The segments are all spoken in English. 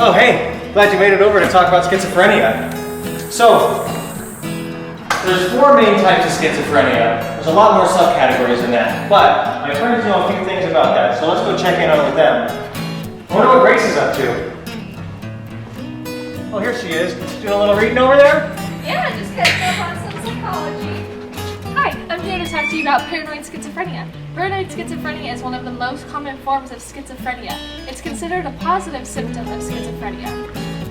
Oh, hey, glad you made it over to talk about schizophrenia. So, there's 4 main types of schizophrenia. There's a lot more subcategories than that, but my friends know a few things about that, so let's go check in on with them. I wonder what Grace is up to. Oh, here she is. Doing a little reading over there? Yeah, just catching up on some psychology. Hi, I'm here to talk to you about paranoid schizophrenia. Paranoid schizophrenia is one of the most common forms of schizophrenia. It's considered a positive symptom of schizophrenia.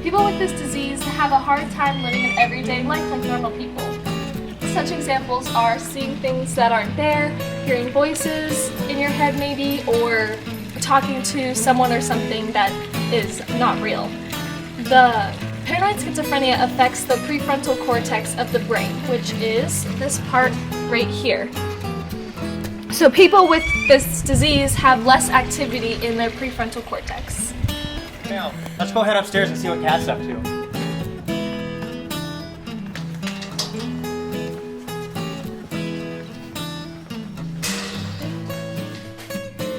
People with this disease have a hard time living an everyday life like normal people. Such examples are seeing things that aren't there, hearing voices in your head maybe, or talking to someone or something that is not real. The paranoid schizophrenia affects the prefrontal cortex of the brain, which is this part right here. So people with this disease have less activity in their prefrontal cortex. Now, let's go head upstairs and see what Kat's up to.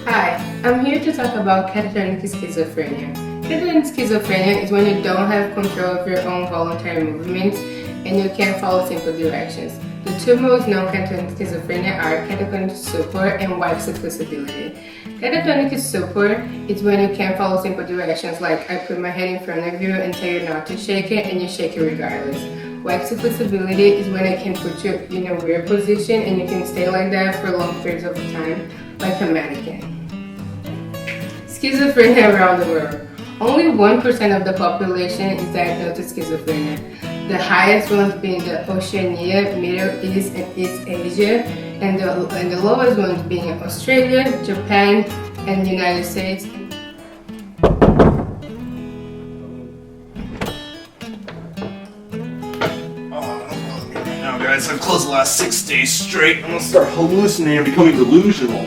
Hi, I'm here to talk about catatonic schizophrenia. Catatonic schizophrenia is when you don't have control of your own voluntary movements and you can't follow simple directions. The 2 most known catatonic schizophrenia are catatonic stupor and white supplicability. Catatonic stupor is when you can't follow simple directions, like I put my head in front of you and tell you not to shake it and you shake it regardless. White supplicability is when I can put you in a weird position and you can stay like that for long periods of time, like a mannequin. Schizophrenia around the world. Only 1% of the population is diagnosed with schizophrenia. The highest ones being the Oceania, Middle East, and East Asia, and the lowest ones being Australia, Japan, and the United States. Now, guys, I've closed the last 6 days straight. I'm gonna start hallucinating and becoming delusional.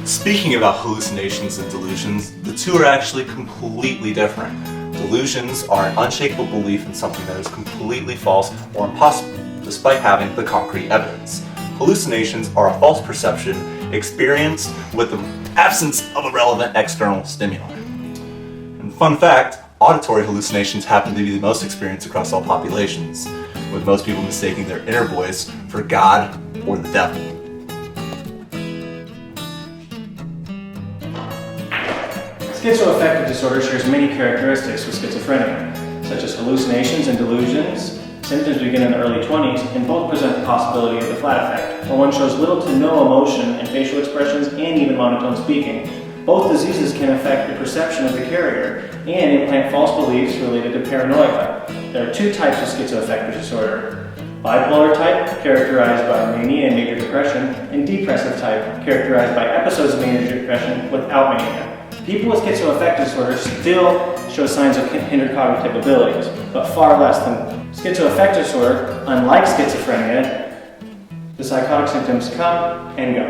Speaking about hallucinations and delusions, the 2 are actually completely different. Delusions are an unshakable belief in something that is completely false or impossible, despite having the concrete evidence. Hallucinations are a false perception experienced with the absence of a relevant external stimuli. And fun fact, auditory hallucinations happen to be the most experienced across all populations, with most people mistaking their inner voice for God or the devil. Schizoaffective disorder shares many characteristics with schizophrenia, such as hallucinations and delusions. Symptoms begin in the early 20s and both present the possibility of the flat effect, where one shows little to no emotion and facial expressions and even monotone speaking. Both diseases can affect the perception of the carrier and implant false beliefs related to paranoia. There are 2 types of schizoaffective disorder. Bipolar type, characterized by mania and major depression, and depressive type, characterized by episodes of major depression without mania. People with schizoaffective disorder still show signs of hindered cognitive abilities, but far less than schizoaffective disorder. Unlike schizophrenia, the psychotic symptoms come and go.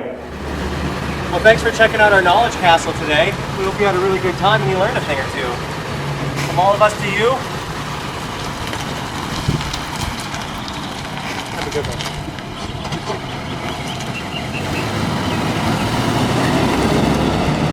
Well, thanks for checking out our knowledge castle today. We hope you had a really good time and you learned a thing or 2. From all of us to you, have a good one.